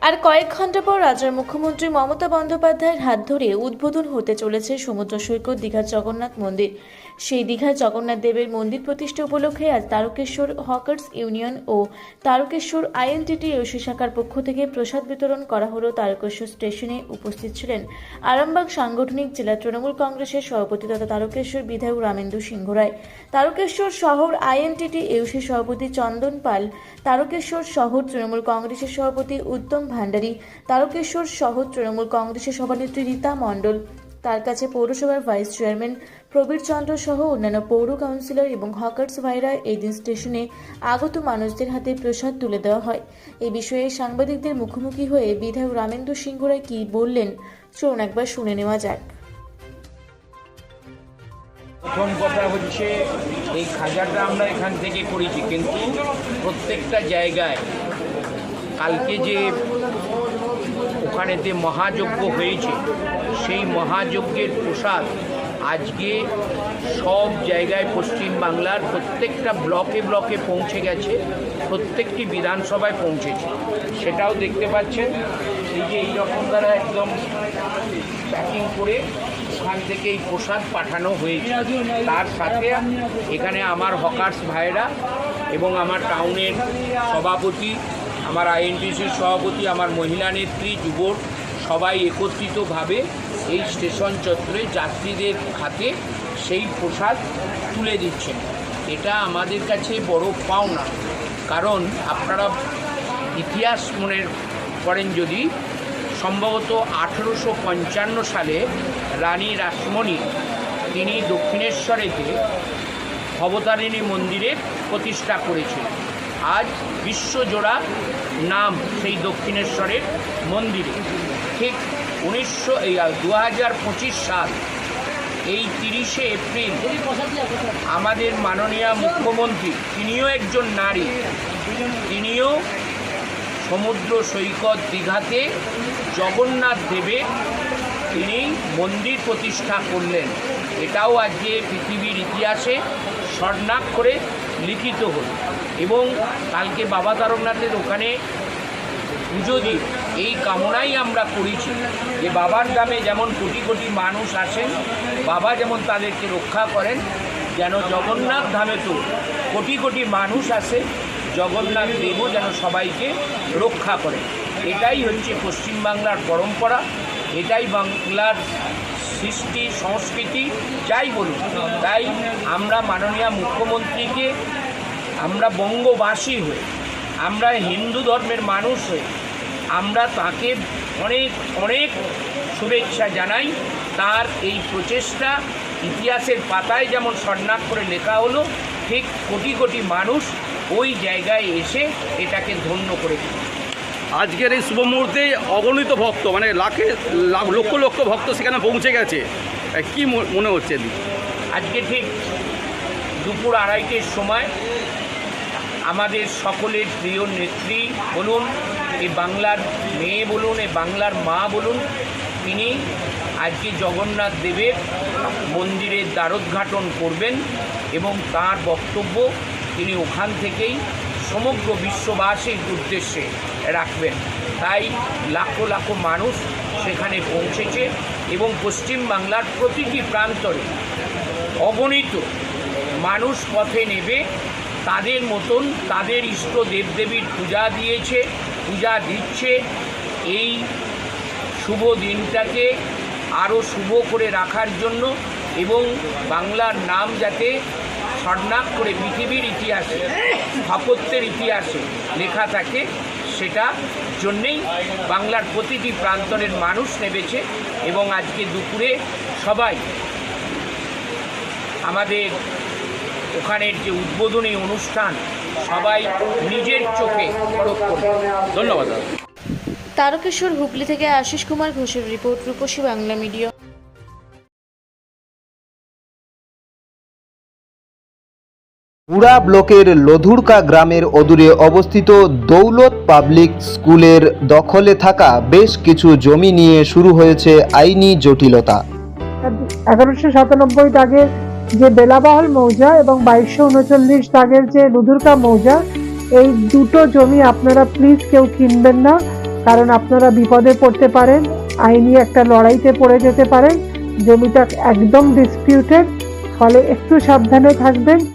আর কয়েক ঘন্টা পর রাজ্যের মুখ্যমন্ত্রী মমতা বন্দ্যোপাধ্যায়ের হাত ধরে উদ্বোধন হতে চলেছে সমুদ্র সৈকত দীঘার জগন্নাথ মন্দির। সেই দীঘার জগন্নাথ দেবের মন্দির প্রতিষ্ঠা উপলক্ষে আজ তারকেশ্বর হকার্স ইউনিয়ন ও তারকেশ্বর আইএনটিটিইউসি শাখার পক্ষ থেকে প্রসাদ বিতরণ করা হলো। তারকেশ্বর স্টেশনে উপস্থিত ছিলেন আরামবাগ সাংগঠনিক জেলা তৃণমূল কংগ্রেসের সভাপতি তথা তারকেশ্বর বিধায়ক রামেন্দু সিংহ রায়, তারকেশ্বর শহর আইএনটিটিইউসি সভাপতি চন্দন পাল, তারকেশ্বর শহর তৃণমূল কংগ্রেসের সভাপতি উত্তম ভান্ডারী, তারকেশ্বর শহর তৃণমূল কংগ্রেসের সভানেত্রী রীতা মণ্ডল, তার কাছে পৌরসভার ভাইস চেয়ারম্যান প্রবীর চন্দ্র সহ অন্যান্য পৌর কাউন্সিলর এবং হকার্স ভাইরা এই দিন স্টেশনে আগত মানুষদের হাতে প্রসাদ তুলে দেওয়া হয়। এই বিষয়ে সাংবাদিকদের মুখোমুখি হয়ে বিধায়ক রামেন্দু সিংহ রায় কি বললেন চলুন একবার শুনে নেওয়া যাক। প্রথম কথা হচ্ছে এই খাজাটা আমরা এখান থেকে করেছি, কিন্তু প্রত্যেকটা জায়গায় কালকে যে ওখানেতে মহাযজ্ঞ হয়েছে সেই মহাযজ্ঞের প্রসাদ আজকে সব জায়গায় পশ্চিমবাংলার প্রত্যেকটা ব্লকে ব্লকে পৌঁছে গেছে, প্রত্যেকটি বিধানসভায় পৌঁছেছে। সেটাও দেখতে পাচ্ছেন এই যে এইরকম দ্বারা একদম প্যাকিং করে ওখান থেকে এই প্রসাদ পাঠানো হয়েছে। তার সাথে এখানে আমার হকার্স ভাইরা এবং আমার টাউনের সভাপতি, আমার আইএনটিসির সভাপতি, আমার মহিলা নেত্রী, যুবক সবাই একত্রিতভাবে এই স্টেশন চত্বরে যাত্রীদের হাতে সেই প্রসাদ তুলে দিচ্ছেন। এটা আমাদের কাছে বড় পাওনা, কারণ আপনারা ইতিহাস মনে করেন যদি, সম্ভবত 1855 সালে রানী রাসমণি তিনি দক্ষিণেশ্বরেতে ভবতারিণী মন্দিরের প্রতিষ্ঠা করেছিলেন। আজ বিশ্বজোড়া নাম সেই দক্ষিণেশ্বরের মন্দিরে। ঠিক 2025 সাল এই 30শে এপ্রিল আমাদের মাননীয় মুখ্যমন্ত্রী, তিনিও একজন নারী, তিনিও সমুদ্র সৈকত দীঘাতে জগন্নাথ দেবের তিনি মন্দির প্রতিষ্ঠা করলেন। এটাও আজকে পৃথিবীর ইতিহাসে স্বর্ণাক্ষরে লিখিত হল। এবং কালকে বাবা তারকনাথের ওখানে পুজো দিয়ে এই কামনাই আমরা করেছি যে বাবার দামে যেমন কোটি কোটি মানুষ আসেন, বাবা যেমন তাদেরকে রক্ষা করেন, যেন জগন্নাথ ধামে তো কোটি কোটি মানুষ আসে, জগন্নাথ দেবও যেন সবাইকে রক্ষা করে। এটাই হচ্ছে পশ্চিমবাংলার পরম্পরা, এটাই বাংলার সৃষ্টি সংস্কৃতি, যাই বলুন। তাই আমরা মাননীয় মুখ্যমন্ত্রীকে, আমরা বঙ্গবাসী হয়ে, আমরা হিন্দু ধর্মের মানুষ হয়ে আমরা তাকে অনেক অনেক শুভেচ্ছা জানাই। তার এই প্রচেষ্টা ইতিহাসের পাতায় যেমন স্বর্ণাক্ষরে লেখা হলো, ঠিক কোটি কোটি মানুষ ওই জায়গায় এসে এটাকে ধন্য করে দিল। আজকের এই শুভ মুহূর্তে অগণিত ভক্ত, মানে লক্ষ লক্ষ ভক্ত সেখানে পৌঁছে গেছে। কি মনে হচ্ছে? আজকে ঠিক দুপুর 2:30টার সময় আমাদের সকলের প্রিয় নেত্রী বলুন, এই বাংলার মেয়ে বলুন, এই বাংলার মা বলুন, তিনি আজকে জগন্নাথ দেবের মন্দিরের দ্বারোদ্ঘাটন করবেন এবং তার বক্তব্য তিনি ওখান থেকেই সমগ্র বিশ্ববাসীর উদ্দেশ্যে রাখবেন। তাই লাখো লাখো মানুষ সেখানে পৌঁছেছে এবং পশ্চিমবাংলার প্রতিটি প্রান্তরে অগণিত মানুষ পথে নেবে, তাদের মতন তাদের ইষ্ট দেবদেবীর পূজা দিয়েছে, পূজা দিচ্ছে। এই শুভ দিনটাকে আরও শুভ করে রাখার জন্য এবং বাংলার নাম যাতে স্বর্ণাক্ষরে পৃথিবীর ইতিহাসে, স্থাপত্যের ইতিহাসে লেখা থাকে, সেটা জন্যেই বাংলার প্রতিটি প্রান্তরের মানুষ নেমেছে। এবং আজকে দুপুরে সবাই আমাদের ওখানের যে উদ্বোধনী অনুষ্ঠান সবাই নিজের চোখে পরখ করবে। ধন্যবাদ। তারকেশ্বর হুগলি থেকে আশিস কুমার ঘোষের রিপোর্ট, রূপসী বাংলা মিডিয়া। পুরা ব্লকের লধুরকা গ্রামের অদূরে অবস্থিত দৌলত পাবলিক স্কুলের দখলে থাকা বেশ কিছু জমি নিয়ে শুরু হয়েছে আইনি জটিলতা। 1197 দাগের যে বেলাবাহল মৌজা এবং 2239 দাগের যে লুধুরকা মৌজা, এই দুটো জমি আপনারা প্লিজ কেউ কিনবেন না। কারণ আপনারা বিপদে পড়তে পারেন, আইনি একটা লড়াইতে পড়ে যেতে পারেন। জমিটা একদম ডিসপিউটেড, ফলে একটু সাবধানে থাকবেন।